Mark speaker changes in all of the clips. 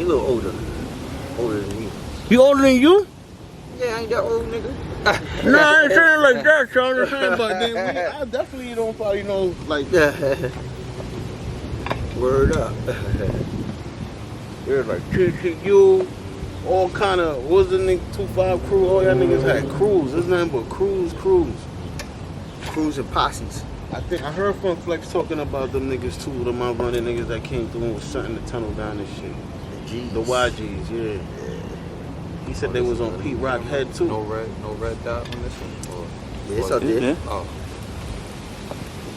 Speaker 1: little older. Older than me.
Speaker 2: You older than you?
Speaker 1: Yeah, I ain't that old, nigga.
Speaker 2: Nah, I ain't saying like that, son. I'm saying, but then I definitely don't probably know, like.
Speaker 1: Word up.
Speaker 2: There's like TTU, all kind of, what was the nigga, 25 crew? All y'all niggas had crews. There's nothing but crews.
Speaker 1: Crews and posses.
Speaker 2: I think I heard from Flex talking about them niggas too, the Mount Running niggas that came through and was shutting the tunnel down and shit.
Speaker 1: The
Speaker 2: YGs, yeah. He said they was on Pete Rock Head too.
Speaker 3: No red dot on this one?
Speaker 1: Yeah, it's up there.
Speaker 2: Yeah.
Speaker 3: Oh.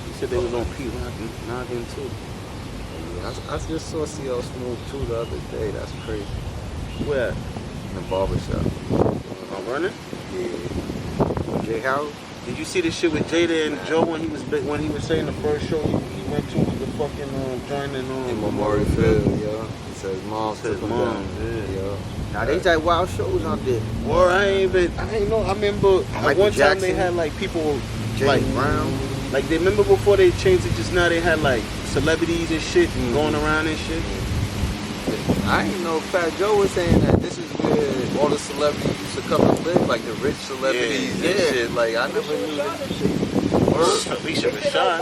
Speaker 2: He said they was on Pete Rock Noggin too.
Speaker 3: Yeah, I just saw CL Smooth too the other day. That's crazy.
Speaker 2: Where?
Speaker 3: In the barbershop.
Speaker 2: Mount Running?
Speaker 3: Yeah.
Speaker 1: Jay Howard.
Speaker 2: Did you see the shit with Jada and Joe when he was saying the first show he went to with the fucking joint
Speaker 3: in Memorial Field, yeah. He said his mom took him down.
Speaker 2: Yeah.
Speaker 1: Now they got wild shows out there.
Speaker 2: Well, I ain't know. I remember at one time they had like people
Speaker 1: James
Speaker 2: like
Speaker 1: Brown.
Speaker 2: Like they remember before they changed it just now they had like celebrities and shit going around and shit.
Speaker 3: I didn't know Fat Joe was saying that this is where all the celebrities used to come and live, like the rich celebrities and shit. Like I never knew that.
Speaker 2: Alicia Rashad.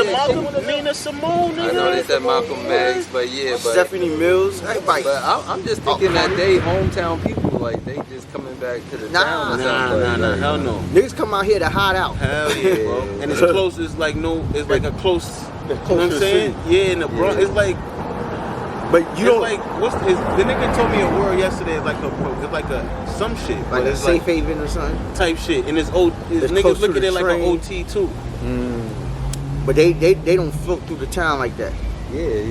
Speaker 3: Malcolm,
Speaker 2: Nina Simone.
Speaker 3: I know they said Malcolm X, but
Speaker 1: Stephanie Mills. Everybody.
Speaker 3: But I'm just thinking that they hometown people, like they just coming back to the town or something.
Speaker 2: Nah, hell no.
Speaker 1: Niggas come out here to hide out.
Speaker 2: Hell yeah, bro. And it's close. It's like it's like a close. You know what I'm saying? Yeah, in the Bronx. It's like.
Speaker 1: But you don't
Speaker 2: like the nigga told me a word yesterday. It's like some shit.
Speaker 1: Like a safe haven or something
Speaker 2: type shit. And niggas look at it like an OT too.
Speaker 1: But they don't float through the town like that.
Speaker 3: Yeah.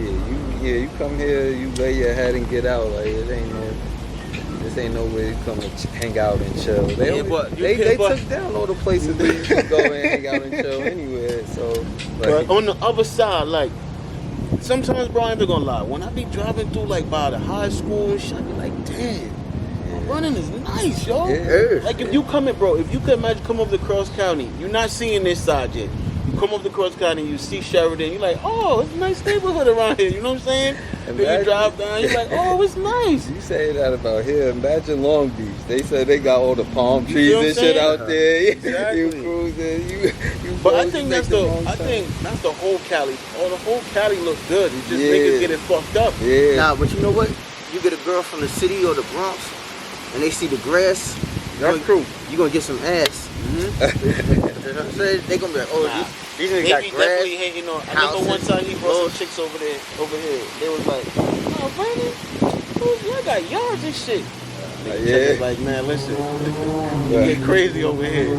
Speaker 3: You come here, you lay your head and get out. Like this ain't no way to come and hang out and chill. They took down all the places we used to go and hang out and chill anywhere. So,
Speaker 2: but on the other side, like. Sometimes, bro, I ain't gonna lie. When I be driving through, like, by the high school and shit, I be like, damn, running is nice, yo.
Speaker 1: Yeah.
Speaker 2: Like, if you come in, bro, if you can imagine come over to Cross County, you're not seeing this side yet. You come over to Cross County, you see Sheridan, you're like, oh, it's a nice neighborhood around here, you know what I'm saying? Then you drive down, you're like, oh, it's nice.
Speaker 3: You say that about here. Imagine Long Beach. They said they got all the palm trees and shit out there.
Speaker 2: Exactly.
Speaker 3: You cruising,
Speaker 2: But I think that's the whole Cali. Oh, the whole Cali looks good. It's just niggas getting fucked up.
Speaker 3: Yeah.
Speaker 1: Nah, but you know what? You get a girl from the city or the Bronx, and they see the grass.
Speaker 2: That's true.
Speaker 1: You gonna get some ass. You know what I'm saying? They gonna be like, oh, these niggas got grass.
Speaker 2: Definitely hating on. I remember one time he brought some chicks over here. They was like, oh, Brandon, y'all got yards and shit.
Speaker 3: Yeah.
Speaker 2: Like, man, listen, you get crazy over here.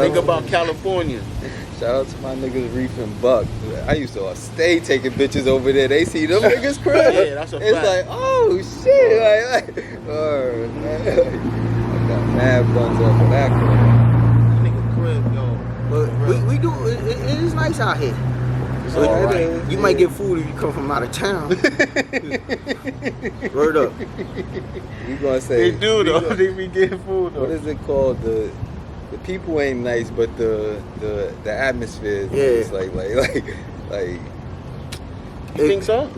Speaker 2: Think about California.
Speaker 3: Shout out to my niggas Reef and Buck. I used to stay taking bitches over there. They see them niggas crib.
Speaker 2: Yeah, that's a fact.
Speaker 3: It's like, oh shit, oh, man. I got mad buns off of that crib.
Speaker 2: Nigga crib, yo.
Speaker 1: But we do. It is nice out here.
Speaker 3: So
Speaker 1: you might get food if you come from out of town. Word up.
Speaker 3: You gonna say
Speaker 2: they do though? They be getting food though.
Speaker 3: What is it called? The people ain't nice, but the atmosphere is like.
Speaker 2: You think so?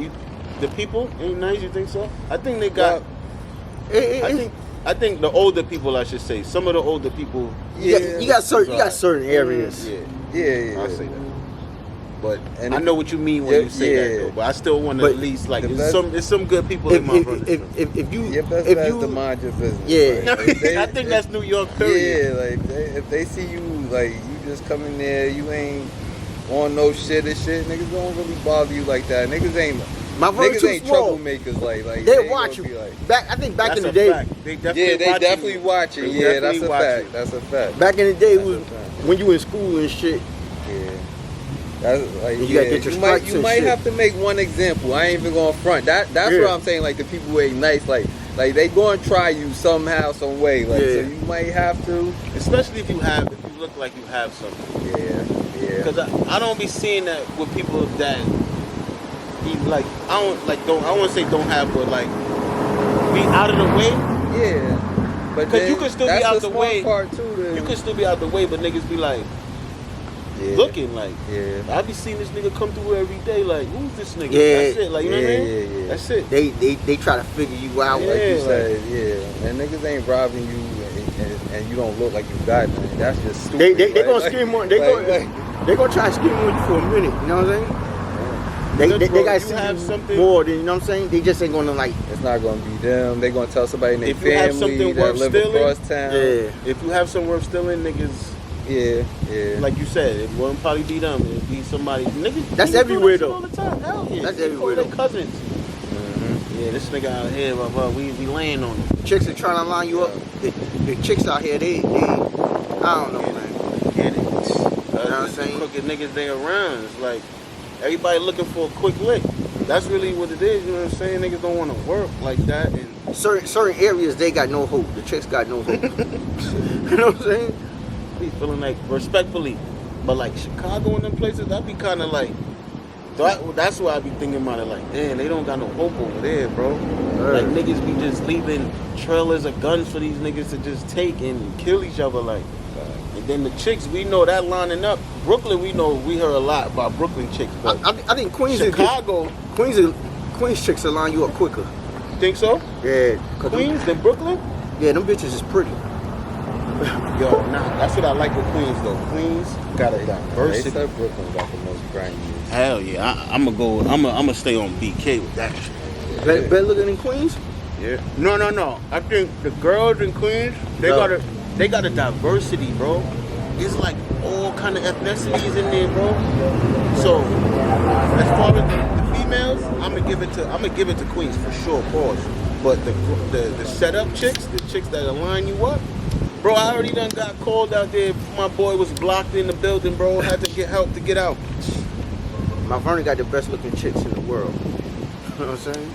Speaker 2: The people ain't nice. You think so? I think they got. I think the older people, I should say, some of the older people.
Speaker 1: You got certain areas.
Speaker 3: Yeah.
Speaker 2: I say that. But I know what you mean when you say that, though. But I still want to at least like there's some good people in my brother.
Speaker 1: If you
Speaker 3: to mind your business.
Speaker 1: Yeah,
Speaker 2: like, I think that's New York period.
Speaker 3: Yeah, like if they see you like you just come in there, you ain't on no shit and shit. Niggas don't really bother you like that. Niggas ain't troublemakers like
Speaker 1: they watch you. I think back in the day,
Speaker 2: they definitely
Speaker 3: watching. Yeah, that's a fact. That's a fact.
Speaker 1: Back in the day, when you in school and shit.
Speaker 3: Yeah. That's like,
Speaker 1: you gotta get your stripes.
Speaker 3: You might have to make one example. I ain't even going front. That's what I'm saying. Like the people who ain't nice, like they going to try you somehow, some way. Like so, you might have to,
Speaker 2: especially if you look like you have something.
Speaker 3: Yeah.
Speaker 2: Because I don't be seeing that with people that be like I want to say don't have, but like be out of the way.
Speaker 3: Yeah. But
Speaker 2: because you can still be out the way.
Speaker 3: Part too,
Speaker 2: you can still be out the way, but niggas be like. looking like.
Speaker 3: Yeah.
Speaker 2: I be seeing this nigga come through every day. Like, who's this nigga?
Speaker 1: Yeah.
Speaker 2: That's it. Like, you know what I mean?
Speaker 3: Yeah.
Speaker 2: That's it.
Speaker 3: They
Speaker 1: try to figure you out.
Speaker 3: Like you said, yeah. And niggas ain't robbing you, and you don't look like you got nothing. That's just stupid.
Speaker 1: They gonna scream on. They gonna try to scream on you for a minute. You know what I'm saying? They gotta see
Speaker 2: have something
Speaker 1: more than, you know what I'm saying? They just ain't gonna like.
Speaker 3: It's not gonna be them. They gonna tell somebody in their
Speaker 2: If you have
Speaker 3: family
Speaker 2: something
Speaker 3: that
Speaker 2: worth
Speaker 3: live
Speaker 2: stealing,
Speaker 3: across town.
Speaker 1: Yeah.
Speaker 2: If you have some worth stealing, niggas.
Speaker 3: Yeah.
Speaker 2: Like you said, it won't probably be them. It'd be somebody. Niggas.
Speaker 1: That's
Speaker 2: niggas do
Speaker 1: everywhere,
Speaker 2: that shit
Speaker 1: though.
Speaker 2: All the time. Hell yeah.
Speaker 1: That's
Speaker 2: They
Speaker 1: everywhere,
Speaker 2: call
Speaker 1: though.
Speaker 2: their cousins.
Speaker 3: Mm-hmm.
Speaker 2: Yeah, this nigga out here, blah, we laying on him.
Speaker 1: Chicks are trying to line you up. The chicks out here, they I don't know, man.
Speaker 2: Get it. You know
Speaker 1: what I'm saying?
Speaker 2: Crooked niggas they around. It's like everybody looking for a quick lick. That's really what it is. You know what I'm saying? Niggas don't want to work like that. And
Speaker 1: certain areas they got no hope. The chicks got no hope. You know what I'm saying?
Speaker 2: be feeling like respectfully, but like Chicago and them places, that be kind of like. That's why I be thinking about it. Like, damn, they don't got no hope over there, bro. Like niggas be just leaving trailers of guns for these niggas to just take and kill each other. Like, and then the chicks, we know that lining up. Brooklyn, we heard a lot about Brooklyn chicks. But
Speaker 1: I think Queens,
Speaker 2: Chicago,
Speaker 1: Queens chicks will line you up quicker.
Speaker 2: Think so?
Speaker 1: Yeah.
Speaker 2: Queens than Brooklyn?
Speaker 1: Yeah, them bitches is pretty.
Speaker 2: Yo, nah, that's what I like with Queens though. Queens got a diversity.
Speaker 3: They said Brooklyn got the most grimy.
Speaker 2: Hell yeah, I'm gonna stay on BK with that shit.
Speaker 1: Better looking in Queens?
Speaker 2: Yeah. No. I think the girls in Queens, they got a diversity, bro. It's like all kind of ethnicities in there, bro. So as far as the females, I'm gonna give it to Queens for sure, pause. But the setup chicks, the chicks that align you up, bro, I already done got called out there. My boy was blocked in the building, bro. Had to get help to get out.
Speaker 1: Mount Vernon got the best looking chicks in the world. You know what I'm saying?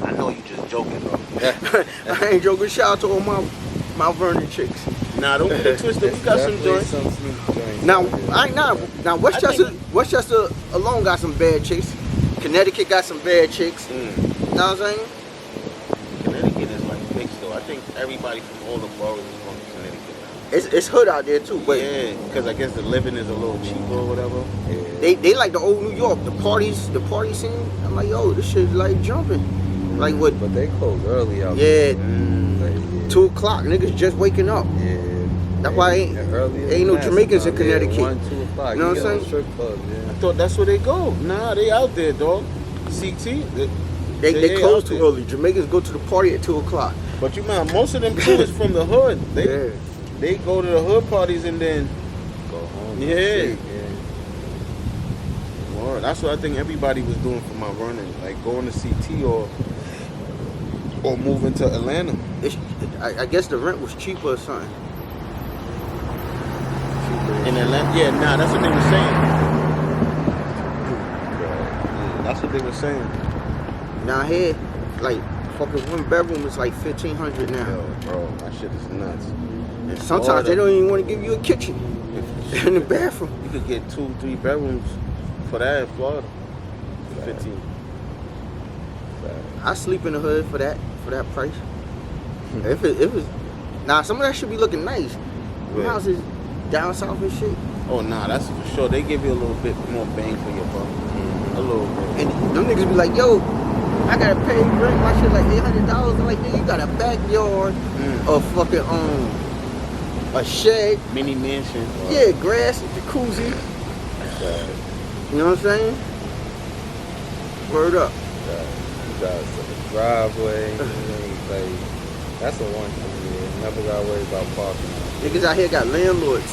Speaker 2: I know you just joking, bro.
Speaker 1: I ain't joking. Shout out to all my Mount Vernon chicks.
Speaker 2: Nah, don't get it twisted. We got some joints.
Speaker 1: Now Westchester alone got some bad chicks. Connecticut got some bad chicks. You know what I'm saying?
Speaker 2: Connecticut is like mixed though. I think everybody from all the boroughs is going to Connecticut now.
Speaker 1: It's hood out there too, but
Speaker 2: yeah, because I guess the living is a little cheaper or whatever.
Speaker 1: Yeah. They like the old New York, the party scene. I'm like, yo, this shit's like jumping. Like what?
Speaker 3: But they close early out
Speaker 1: there.
Speaker 3: Yeah.
Speaker 1: 2 o'clock, niggas just waking up.
Speaker 3: Yeah.
Speaker 1: That's why ain't no Jamaicans in Connecticut.
Speaker 3: 1, 2 o'clock.
Speaker 1: You know what I'm saying?
Speaker 3: Strip club, yeah.
Speaker 2: I thought that's where they go. Nah, they out there, dog. CT.
Speaker 1: They close too early. Jamaicans go to the party at 2 o'clock.
Speaker 2: But you man, most of them too is from the hood. They go to the hood parties and then
Speaker 3: go home.
Speaker 2: Yeah. Well, that's what I think everybody was doing for Mount Vernon, like going to CT or moving to Atlanta.
Speaker 1: I guess the rent was cheaper or something.
Speaker 2: In Atlanta, yeah, nah, that's what they were saying. Yeah, that's what they were saying.
Speaker 1: Down here, like fucking 1 bedroom is like $1,500 now.
Speaker 2: Yo, bro, that shit is nuts.
Speaker 1: And sometimes they don't even want to give you a kitchen in the bathroom.
Speaker 2: You could get 2-3 bedrooms for that in Florida. 15.
Speaker 1: I sleep in the hood for that price. If it's nah, some of that should be looking nice. The houses down south and shit.
Speaker 2: Oh nah, that's for sure. They give you a little bit more bang for your buck. A little bit.
Speaker 1: And them niggas be like, yo, I gotta pay rent my shit like $800. I'm like, nigga, you got a backyard, a fucking a shed,
Speaker 2: mini mansion.
Speaker 1: Yeah, grass, jacuzzi. You know what I'm saying? Word up.
Speaker 3: You got a driveway. Like, that's the one thing. Yeah. Never gotta worry about parking.
Speaker 1: Niggas out here got landlords.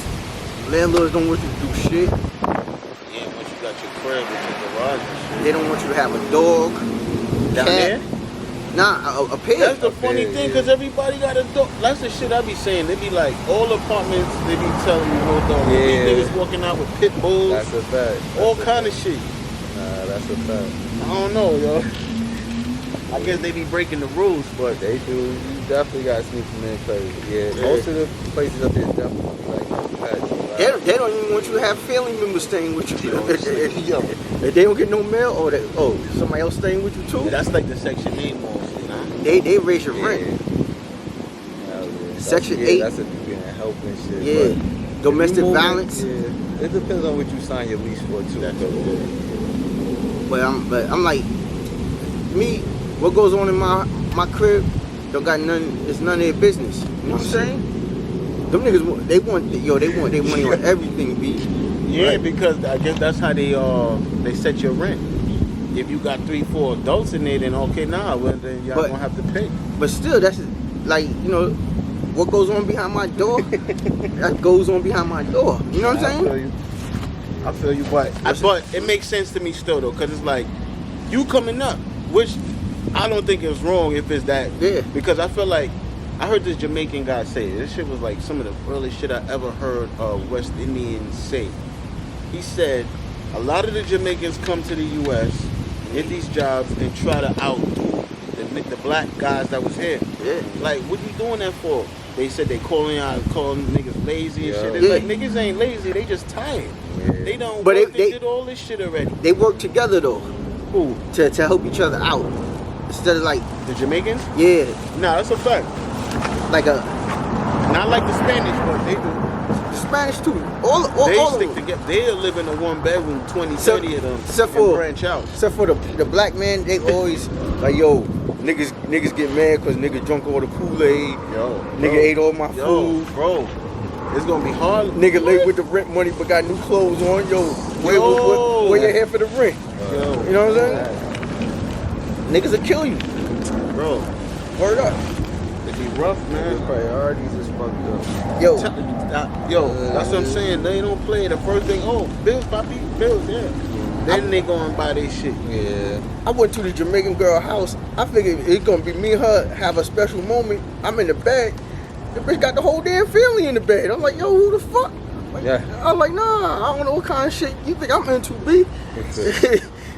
Speaker 1: Landlords don't want you to do shit.
Speaker 2: Yeah, once you got your crib with your garage and shit.
Speaker 1: They don't want you to have a dog.
Speaker 2: Down there?
Speaker 1: Nah, a pig.
Speaker 2: That's the funny thing, because everybody got a dog. That's the shit I be saying. They be like, all apartments, they be telling you no dog.
Speaker 3: Yeah.
Speaker 2: These niggas walking out with pit bulls.
Speaker 3: That's a fact.
Speaker 2: All kind of shit.
Speaker 3: Nah, that's a fact.
Speaker 2: I don't know, yo. I guess they be breaking the rules, but
Speaker 3: they do. You definitely got to sneak them in crazy. Yeah, most of the places up there definitely like pets.
Speaker 1: They don't even want you to have family members staying with you. If they don't get no mail, or somebody else staying with you too.
Speaker 2: Yeah, that's like the Section 8 malls, you know?
Speaker 1: They raise your rent.
Speaker 3: Yeah.
Speaker 1: Section 8.
Speaker 3: That's if you getting help and shit.
Speaker 1: Yeah. domestic violence.
Speaker 3: Yeah, it depends on what you sign your lease for too.
Speaker 1: But I'm like, me, what goes on in my crib don't got none. It's none of their business. You know what I'm saying? Them niggas, they want their money on everything, B.
Speaker 2: Yeah,
Speaker 1: right?
Speaker 2: Because I guess that's how they set your rent. If you got 3-4 adults in there, then okay, well then y'all gonna have to pay.
Speaker 1: But still, that's like, you know, what goes on behind my door, that goes on behind my door. You know what I'm saying?
Speaker 2: I feel you, but it makes sense to me still though, because it's like you coming up, which I don't think is wrong if it's that.
Speaker 1: Yeah.
Speaker 2: Because I feel like I heard this Jamaican guy say this shit was like some of the early shit I ever heard West Indians say. He said a lot of the Jamaicans come to the U.S., get these jobs, and try to outdo the black guys that was here.
Speaker 1: Yeah.
Speaker 2: Like, what you doing that for? They said they calling niggas lazy and shit. It's like, niggas ain't lazy, they just tired. Yeah. They don't
Speaker 1: but
Speaker 2: work, they did all this shit already.
Speaker 1: They work together though.
Speaker 2: Who?
Speaker 1: To help each other out. Instead of like...
Speaker 2: The Jamaicans?
Speaker 1: Yeah.
Speaker 2: Nah, that's a fact.
Speaker 1: Like a...
Speaker 2: Not like the Spanish, but they do.
Speaker 1: The Spanish too.
Speaker 2: They
Speaker 1: all
Speaker 2: stick together. They live in a one bedroom, 20, 30 of them.
Speaker 1: Except for
Speaker 2: branch out.
Speaker 1: Except for the black man, they always like, yo, niggas get mad because nigga drunk all the Kool-Aid. Nigga ate all my food.
Speaker 2: Bro, it's gonna be hard.
Speaker 1: Nigga late with the rent money but got new clothes on. Yo, where your hair for the rent?
Speaker 2: Yo,
Speaker 1: you know what I'm saying? Niggas will kill you.
Speaker 2: Bro,
Speaker 1: word up.
Speaker 2: It be rough, man.
Speaker 3: The priorities is fucked up.
Speaker 1: Yo,
Speaker 2: that's what I'm saying. They don't play the first thing. Oh, bills, papi, bills, yeah. Then they go and buy their shit.
Speaker 3: Yeah.
Speaker 1: I went to the Jamaican girl house. I figured it's gonna be me and her have a special moment. I'm in the bed. The bitch got the whole damn family in the bed. I'm like, yo, who the fuck? Like, I'm like, nah, I don't know what kind of shit you think I'm into, B.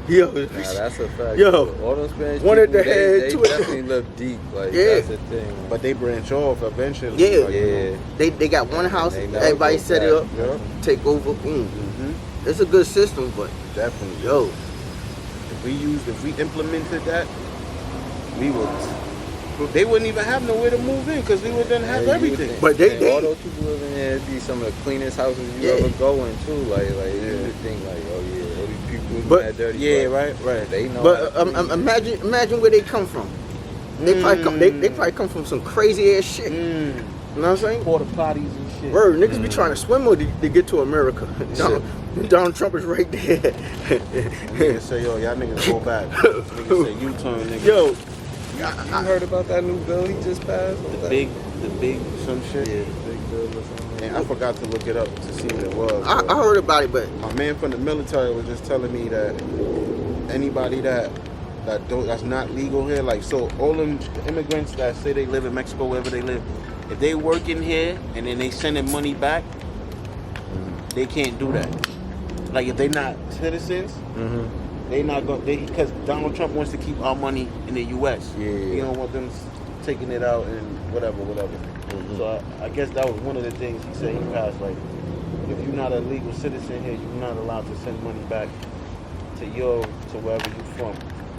Speaker 1: Yo,
Speaker 3: that's a fact.
Speaker 1: Yo,
Speaker 3: all those Spanish
Speaker 1: one
Speaker 3: people,
Speaker 1: at the head,
Speaker 3: they
Speaker 1: two at the
Speaker 3: definitely live deep. Like, that's the thing.
Speaker 2: But they branch off eventually.
Speaker 1: Yeah,
Speaker 2: like,
Speaker 1: They got one house. Everybody set it up, take over. It's a good system, but
Speaker 2: definitely,
Speaker 1: yo,
Speaker 2: if we implemented that, they wouldn't even have nowhere to move in because we would then have everything.
Speaker 1: But they
Speaker 3: all those people living there, it'd be some of the cleanest houses you ever go in too. Like you would think like, oh yeah, all these people is mad dirty.
Speaker 2: Yeah, right.
Speaker 3: They know.
Speaker 1: But imagine where they come from. They probably come from some crazy ass shit. You know what I'm saying?
Speaker 2: Porta potties and shit.
Speaker 1: Word, niggas be trying to swim or to get to America. Donald Trump is right there.
Speaker 2: Niggas say, yo, y'all niggas go back. Niggas say, U-turn, nigga.
Speaker 1: Yo,
Speaker 3: you heard about that new bill he just passed?
Speaker 2: The big some shit.
Speaker 3: Yeah, the big bill or something.
Speaker 2: And I forgot to look it up to see what it was.
Speaker 1: I heard about it, but
Speaker 2: my man from the military was just telling me that anybody that's not legal here, like, so all them immigrants that say they live in Mexico, wherever they live, if they working here and then they sending money back, they can't do that. Like, if they not citizens, they not going, because Donald Trump wants to keep our money in the U.S. He don't want them taking it out and whatever. So I guess that was one of the things he said he passed. Like, if you're not a legal citizen here, you're not allowed to send money back to wherever you're from.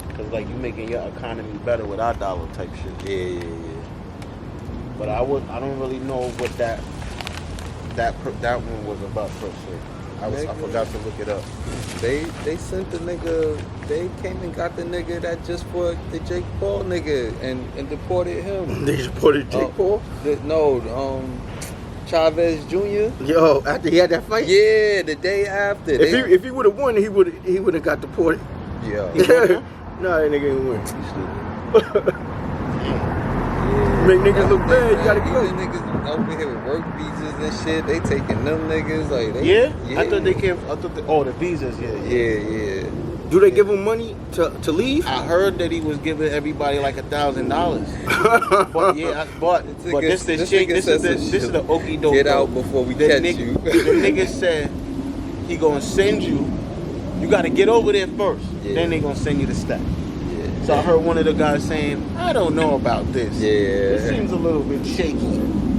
Speaker 2: Because, like, you making your economy better with our dollar type shit.
Speaker 3: Yeah.
Speaker 2: But I don't really know what that one was about per se. I forgot to look it up.
Speaker 3: They sent the nigga. They came and got the nigga that just fought the Jake Paul nigga and deported him.
Speaker 1: They deported Jake Paul?
Speaker 3: Chavez Jr.
Speaker 1: Yo, after he had that fight?
Speaker 3: Yeah, the day after.
Speaker 1: If he would have won, he would have got deported.
Speaker 3: Yeah.
Speaker 1: No, that nigga ain't win. Make niggas look bad, you gotta go.
Speaker 3: These niggas over here with work visas and shit, they taking them niggas like they.
Speaker 2: Yeah? I thought they came. The visas.
Speaker 3: Yeah.
Speaker 1: Do they give him money to leave?
Speaker 2: I heard that he was giving everybody like $1,000. but this is the okie doke.
Speaker 3: Get out before we catch you.
Speaker 2: The nigga said he gonna send you. You gotta get over there first.
Speaker 3: Yeah.
Speaker 2: Then they gonna send you the stack. So I heard one of the guys saying, I don't know about this.
Speaker 3: Yeah.
Speaker 2: It seems a little bit shaky.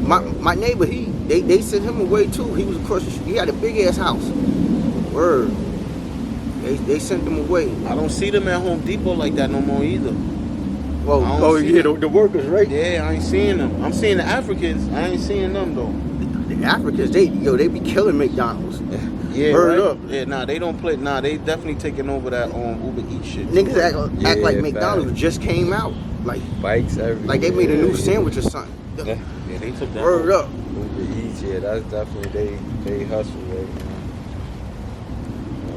Speaker 1: My neighbor, they sent him away too. He was across the street. He had a big ass house. Word. They sent him away.
Speaker 2: I don't see them at Home Depot like that no more either.
Speaker 1: The workers, right?
Speaker 2: Yeah, I ain't seeing them. I'm seeing the Africans. I ain't seeing them though.
Speaker 1: Africans, they be killing McDonald's.
Speaker 2: Yeah,
Speaker 1: Word
Speaker 2: right?
Speaker 1: up.
Speaker 2: Yeah, nah, they don't play. Nah, they definitely taking over that Uber Eats shit.
Speaker 1: Niggas act like
Speaker 3: Yeah,
Speaker 1: McDonald's
Speaker 3: facts.
Speaker 1: just came out. Like
Speaker 3: Bikes everywhere.
Speaker 1: Like they made a new sandwich or something.
Speaker 3: Yeah.
Speaker 2: Yeah, they took that.
Speaker 1: Word up.
Speaker 3: Uber Eats, yeah, that's definitely they hustle right now.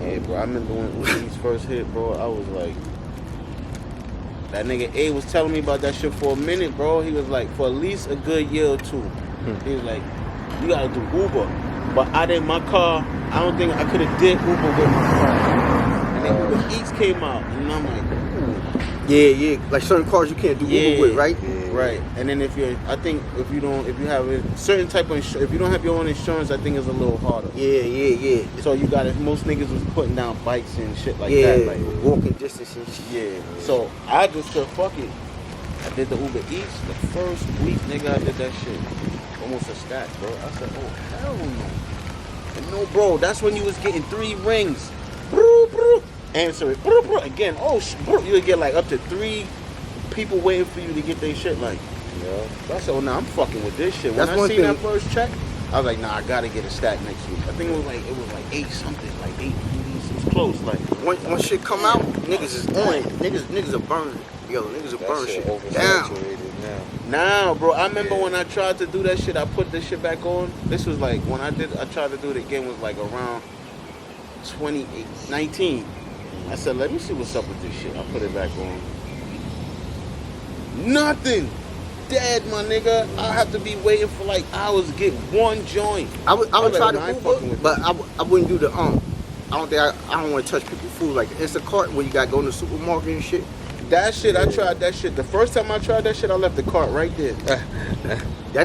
Speaker 2: Yeah, bro, I remember when Uber Eats first hit, bro. I was like, that nigga A was telling me about that shit for a minute, bro. He was like, for at least a good year or two. He was like, you gotta do Uber. But my car, I don't think I could have did Uber with my car. And then Uber Eats came out, and I'm like, ooh.
Speaker 1: Yeah. Like certain cars you can't do Uber with, right?
Speaker 3: Yeah.
Speaker 2: Right. And then if you have a certain type of insurance, if you don't have your own insurance, I think it's a little harder.
Speaker 1: Yeah.
Speaker 2: So you got it. Most niggas was putting down bikes and shit like
Speaker 1: Yeah,
Speaker 2: that. Like,
Speaker 1: walking distance and shit.
Speaker 2: yeah. So I just said, fuck it. I did the Uber Eats the first week, nigga. I did that shit. Almost a stack, bro. I said, oh hell no. And no, bro. That's when you was getting 3 rings. Answer it. Again. Oh, you would get like up to 3 people waiting for you to get their shit. Like,
Speaker 3: Yeah.
Speaker 2: I said, oh, nah, I'm fucking with this shit. When
Speaker 1: That's
Speaker 2: I
Speaker 1: one
Speaker 2: seen
Speaker 1: thing.
Speaker 2: that first check, I was like, nah, I gotta get a stack next week. I think it was like 8 something, like 8. It was close. Like,
Speaker 1: When shit come out, niggas is on it. Niggas are burning. Yo, niggas are
Speaker 3: That
Speaker 1: burning
Speaker 3: shit
Speaker 1: shit down.
Speaker 3: oversaturated now.
Speaker 2: nah, bro. I remember when I tried to do that shit. I put this shit back on. This was like when I tried to do it again. Was like around 19. I said, let me see what's up with this shit. I put it back on. Nothing. Dead, my nigga. I have to be waiting for like hours to get one joint.
Speaker 1: I would try
Speaker 2: I ain't
Speaker 1: to
Speaker 2: fucking
Speaker 1: Uber,
Speaker 2: with
Speaker 1: but I wouldn't do the I don't think I don't want to touch people's food like the Instacart where you got to go in the supermarket and shit.
Speaker 2: That shit, I tried that shit. The first time I tried that shit, I left the cart right there.
Speaker 1: That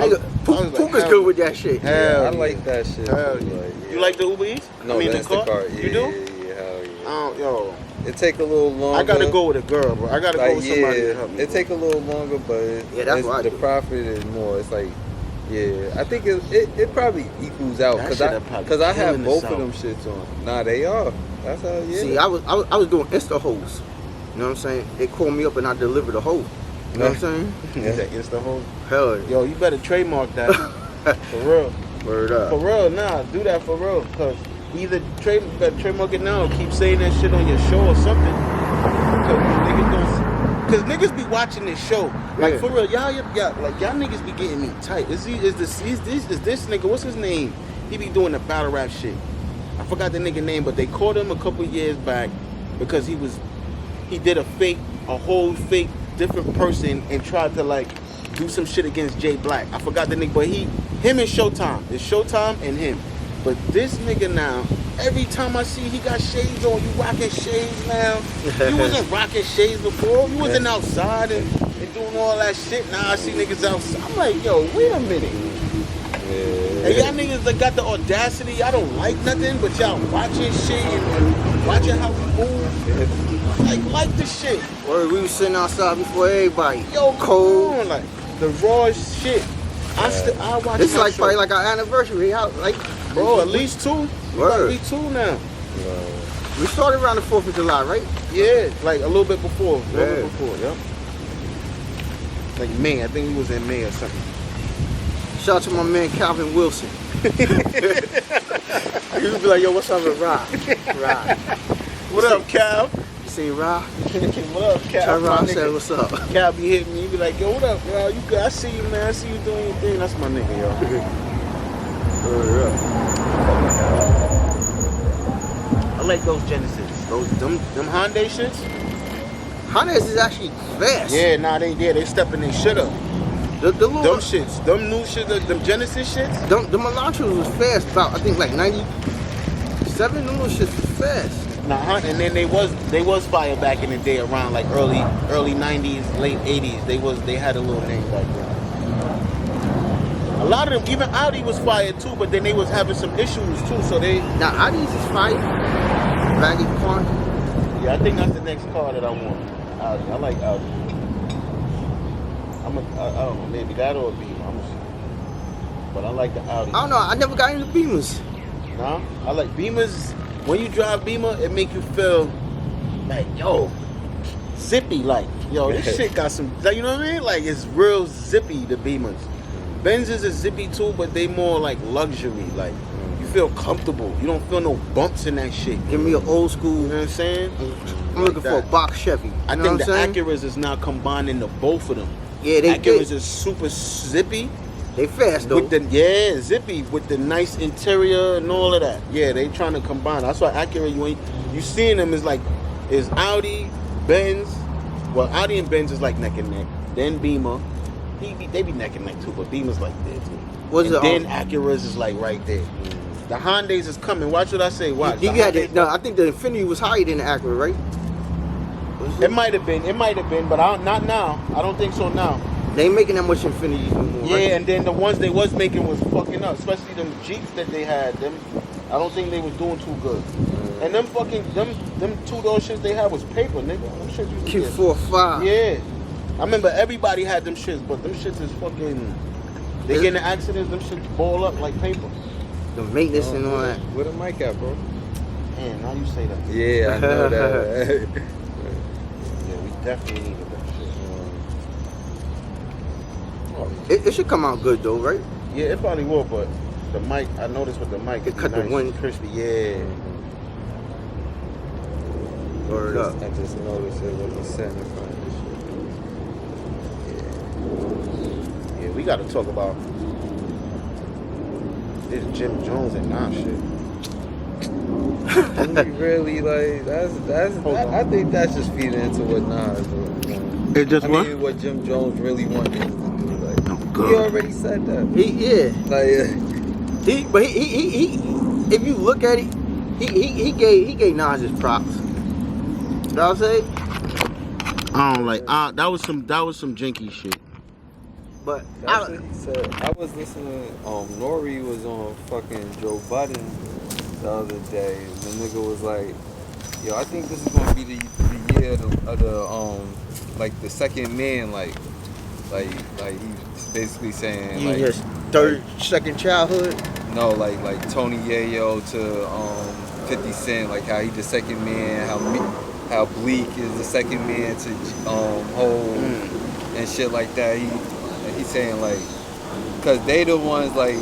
Speaker 1: nigga
Speaker 2: like,
Speaker 1: Puka's
Speaker 2: hell-
Speaker 1: good with that shit.
Speaker 2: hell
Speaker 3: Yeah, I
Speaker 2: yeah.
Speaker 3: like that shit.
Speaker 2: Hell
Speaker 3: too,
Speaker 2: yeah.
Speaker 3: like, yeah.
Speaker 2: You like the Uber Eats?
Speaker 3: No,
Speaker 2: I mean, the
Speaker 3: Instacart.
Speaker 2: car?
Speaker 3: Yeah,
Speaker 2: You do?
Speaker 3: Yeah, hell yeah.
Speaker 2: Yo,
Speaker 3: It take a little longer.
Speaker 2: I gotta go with a girl, bro. I gotta go with somebody to help me.
Speaker 3: It take a little longer, but
Speaker 1: Yeah, that's what I
Speaker 3: the
Speaker 1: do.
Speaker 3: profit is more. It's like, yeah, I think it probably equals out
Speaker 2: That
Speaker 3: because
Speaker 2: shit are probably
Speaker 3: I have
Speaker 2: killing the
Speaker 3: both of
Speaker 2: South.
Speaker 3: them shits on. Nah, they are. That's how. Yeah.
Speaker 1: See, I was doing Insta hoes. You know what I'm saying? They call me up and I deliver the hoe. You know what I'm saying?
Speaker 2: Is that Insta hole?
Speaker 1: Hell yeah.
Speaker 2: Yo, you better trademark that. For real.
Speaker 1: Word up.
Speaker 2: For real, nah, do that for real. Cause either you better trademark it now or keep saying that shit on your show or something. Cause niggas be watching this show. Like
Speaker 1: Yeah.
Speaker 2: for real, y'all niggas be getting me tight. Is this nigga, what's his name? He be doing the battle rap shit. I forgot the nigga name, but they caught him a couple years back because he did a whole fake different person and tried to like do some shit against Jay Black. I forgot the nigga, but him and Showtime. It's Showtime and him. But this nigga now, every time I see he got shades on, you rocking shades now. You wasn't rocking shades before. You wasn't outside and doing all that shit. Now I see niggas outside. I'm like, yo, wait a minute.
Speaker 3: Yeah.
Speaker 2: And y'all niggas that got the audacity, y'all don't like nothing, but y'all watching shit and watching how we move. Like the shit.
Speaker 1: Word, we was sitting outside before everybody.
Speaker 2: Yo,
Speaker 1: cold.
Speaker 2: cold. Like the raw shit. I watch
Speaker 1: This is
Speaker 2: my
Speaker 1: like
Speaker 2: show.
Speaker 1: probably like our anniversary. How like
Speaker 2: Bro, at least 2. You
Speaker 1: Word.
Speaker 2: gotta be 2 now.
Speaker 1: we started around the 4th of July, right?
Speaker 2: Yeah, like a little bit before. A little
Speaker 1: Yeah.
Speaker 2: bit before, yeah. Like May, I think he was in May or something.
Speaker 1: Shout out to my man Calvin Wilson. He would be like, yo, what's up with Rob? Rob.
Speaker 2: What up, Cal?
Speaker 1: You seen Rob?
Speaker 2: What up, Cal?
Speaker 1: Tell
Speaker 2: My
Speaker 1: Rob
Speaker 2: nigga.
Speaker 1: said, what's up?
Speaker 2: Cal be hitting me. He be like, yo, what up, bro? You good? I see you, man. I see you doing your thing. That's my nigga, yo. I like those Genesis. Them Hyundai shits.
Speaker 1: Hondas is actually fast.
Speaker 2: Yeah, nah, they stepping their shit up.
Speaker 1: The little,
Speaker 2: Them shits, them new shit, them Genesis shits.
Speaker 1: the Melantras was fast about, I think, like 97. Them little shits was fast.
Speaker 2: Nah, and then they was fire back in the day around like early 90s, late 80s. They had a little name back then. A lot of them, even Audi was fire too, but then they was having some issues too. So they,
Speaker 1: Now, Audis is fire. Baggy car.
Speaker 2: yeah, I think that's the next car that I want. Audi, I like Audi. I don't know, maybe that or a Beamer. But I like the Audi.
Speaker 1: I don't know. I never got into Beamers.
Speaker 2: Nah, I like Beamers. When you drive Beamer, it make you feel like, yo, zippy. Like, yo, this shit got some, like, you know what I mean? Like, it's real zippy, the Beamers. Benzes is zippy too, but they more like luxury. Like you feel comfortable. You don't feel no bumps in that shit.
Speaker 1: Give me an old school.
Speaker 2: You know what I'm saying?
Speaker 1: I'm looking for a box Chevy.
Speaker 2: I think the Acuras is now combining the both of them.
Speaker 1: Yeah, they
Speaker 2: Acuras is super zippy.
Speaker 1: They fast though.
Speaker 2: With zippy with the nice interior and all of that. Yeah, they trying to combine. That's why Acura you seeing them is Audi, Benz. Well, Audi and Benz is like neck and neck. Then Beamer, they be neck and neck too, but Beamer's like there too. Then Acuras is like right there. The Hyundais is coming. Watch what I say. Watch.
Speaker 1: No, I think the Infiniti was higher than the Acura, right?
Speaker 2: It might have been, but not now. I don't think so now.
Speaker 1: They ain't making that much Infinitis no more.
Speaker 2: Yeah,
Speaker 1: right?
Speaker 2: and then the ones they was making was fucking up, especially them Jeeps that they had. Them, I don't think they was doing too good. And them fucking them 2-door shits they had was paper, nigga. Them shits used to
Speaker 1: Q45.
Speaker 2: Yeah, I remember everybody had them shits, but them shits is fucking. They get in accidents, them shits ball up like paper.
Speaker 1: The maintenance and all that.
Speaker 3: Where the mic at, bro?
Speaker 2: Man, now you say that.
Speaker 3: Yeah, I know that.
Speaker 2: Yeah, we definitely needed that shit.
Speaker 1: It should come out good though, right?
Speaker 2: Yeah, it probably will, but the mic, I noticed with the mic,
Speaker 1: It cut
Speaker 2: nice,
Speaker 1: the wind
Speaker 2: crispy. Yeah.
Speaker 1: Word up.
Speaker 3: I just noticed it when you said in front of this shit.
Speaker 2: Yeah, we got to talk about this Jim Jones and Nas shit.
Speaker 3: We really like I think that's just feeding into what Nas was.
Speaker 1: It just what?
Speaker 3: I mean, what Jim Jones really wanted to do. Like,
Speaker 1: good.
Speaker 3: He already said that.
Speaker 1: He if you look at it, he gave Nas his props. You know what I'm saying?
Speaker 2: I don't like that was some janky shit.
Speaker 1: But
Speaker 3: That's what he said. I was listening. Nori was on fucking Joe Budden the other day, and the nigga was like, "Yo, I think this is gonna be the year of the like the second man, like he's basically saying like
Speaker 1: his second childhood.
Speaker 3: No, like Tony Yayo to 50 Cent, like how he the second man, how Bleak is the second man to Hov and shit like that. He's saying like, cause they the ones like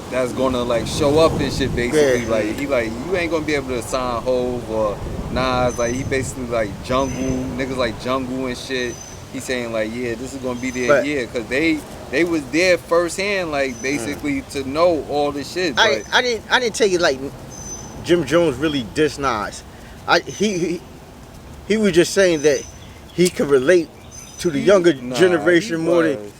Speaker 3: that's gonna like show up and shit basically.
Speaker 1: Yeah.
Speaker 3: Like he like you ain't gonna be able to sign Hov or Nas. Like he basically like Jungle niggas like Jungle and shit. He's saying like yeah, this is gonna be their year cause they was there firsthand like basically to know all this shit. But
Speaker 1: I didn't tell you like Jim Jones really dissed Nas. He was just saying that he could relate to the younger generation more than.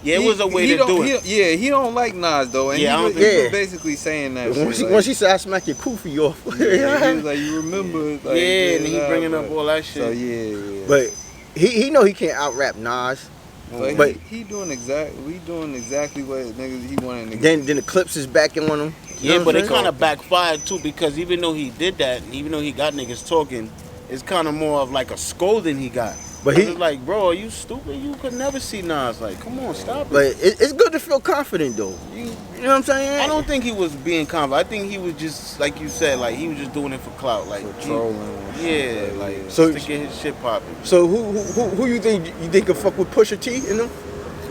Speaker 2: Yeah, it was a way to do it.
Speaker 3: He don't like Nas though, and he was basically saying that.
Speaker 1: Once he said I smack your kufi off.
Speaker 3: Yeah, he was like, you remember? Like,
Speaker 2: and he bringing up all that shit.
Speaker 3: So yeah.
Speaker 1: But he know he can't out rap Nas.
Speaker 3: But he doing exactly what niggas he wanted.
Speaker 1: Then the Clips is backing on him.
Speaker 2: Yeah, but it kind of backfired too because even though he did that, even though he got niggas talking, it's kind of more of like a scolding he got. But he was like, bro, are you stupid? You could never see Nas. Like, come on, stop it.
Speaker 1: But it's good to feel confident though. You know what I'm saying?
Speaker 2: I don't think he was being confident. I think he was just like you said, like he was just doing it for clout, like
Speaker 3: trolling.
Speaker 2: Yeah, like
Speaker 1: so,
Speaker 2: to get his shit popping.
Speaker 1: So who you think can fuck with Pusha T in them?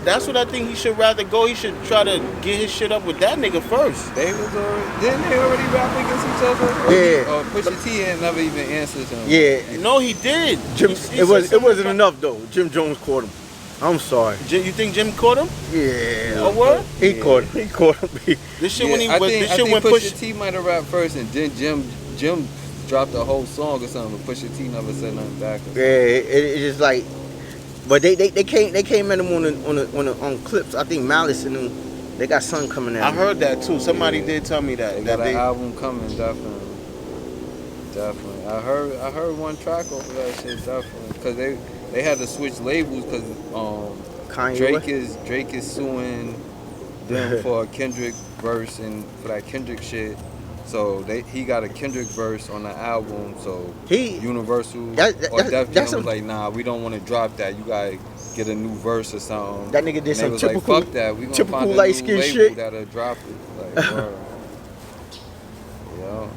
Speaker 2: That's what I think he should rather go. He should try to get his shit up with that nigga first.
Speaker 3: Didn't they already rap against each other?
Speaker 1: Yeah.
Speaker 3: Pusha T ain't never even answered him.
Speaker 1: Yeah.
Speaker 2: No, he did.
Speaker 1: It wasn't enough though. Jim Jones caught him. I'm sorry.
Speaker 2: You think Jim caught him?
Speaker 1: Yeah.
Speaker 2: Oh, what?
Speaker 1: He caught him.
Speaker 2: This shit when he
Speaker 3: I
Speaker 2: this
Speaker 3: think
Speaker 2: shit when
Speaker 3: Pusha T might have rapped first, and then Jim dropped a whole song or something. But Pusha T never said nothing back.
Speaker 1: Yeah, it's just like. But they came at him on Clips. I think Malice and them, they got something coming out.
Speaker 2: I heard that too. Somebody did tell me that.
Speaker 3: They got an album coming, definitely. I heard one track off of that shit, definitely. Because they had to switch labels because Drake is suing them for a Kendrick verse and for that Kendrick shit. So he got a Kendrick verse on the album, so Universal or Def Jam was like, nah, we don't want to drop that. You gotta get a new verse or something.
Speaker 1: That nigga did some typical,
Speaker 3: like, fuck that. We gonna
Speaker 1: typical
Speaker 3: find a
Speaker 1: light
Speaker 3: new
Speaker 1: skin
Speaker 3: label
Speaker 1: shit.
Speaker 3: that'll drop it. Like, yo,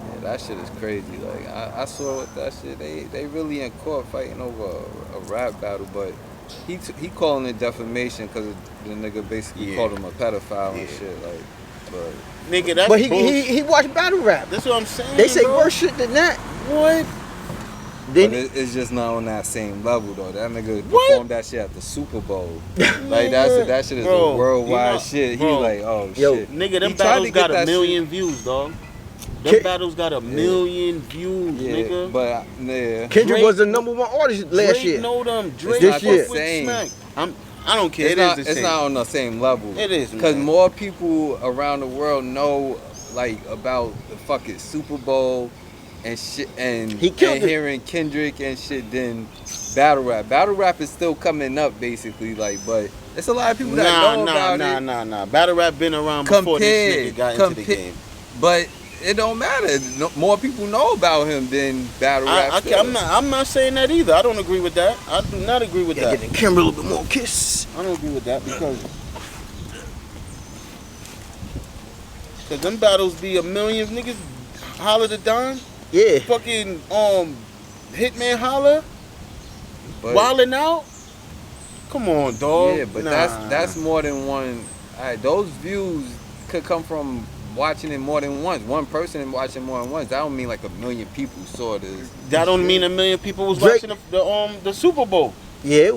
Speaker 3: yeah, that shit is crazy. Like I saw with that shit, they really in court fighting over a rap battle, but he calling it defamation because the nigga basically called him a pedophile and shit. Like, but
Speaker 2: nigga, that's
Speaker 1: but he watched battle rap.
Speaker 2: That's what I'm saying.
Speaker 1: They say
Speaker 2: bro.
Speaker 1: worse shit than that.
Speaker 2: What?
Speaker 3: But it's just not on that same level though. That nigga performed that shit at the Super Bowl. Like that shit is a worldwide shit. He like, oh shit.
Speaker 2: Nigga, them battles got a million views, dog. Them battles got a million views, nigga.
Speaker 3: But
Speaker 1: Kendrick was the #1 artist last year.
Speaker 2: Drake know them. Drake
Speaker 1: this year.
Speaker 2: Smack. I don't care.
Speaker 3: It's not on the same level.
Speaker 2: It is,
Speaker 3: because more people around the world know like about the fucking Super Bowl and shit, and hearing Kendrick and shit than battle rap. Battle rap is still coming up, basically, like, but it's a lot of people that know about it.
Speaker 2: Nah. Battle rap been around before this nigga got into the game.
Speaker 3: But it don't matter. More people know about him than battle rap.
Speaker 2: I'm not saying that either. I don't agree with that. I do not agree with that.
Speaker 1: Get the camera a little bit more kiss.
Speaker 2: I don't agree with that because them battles be a million niggas holler the Don.
Speaker 1: Yeah.
Speaker 2: Fucking Hitman holler. Wildin' out. Come on, dog.
Speaker 3: Yeah, but that's more than one. Alright, those views could come from watching it more than once. One person watching more than once. That don't mean like a million people saw this.
Speaker 2: That don't mean a million people was watching the Super Bowl.
Speaker 1: Yeah.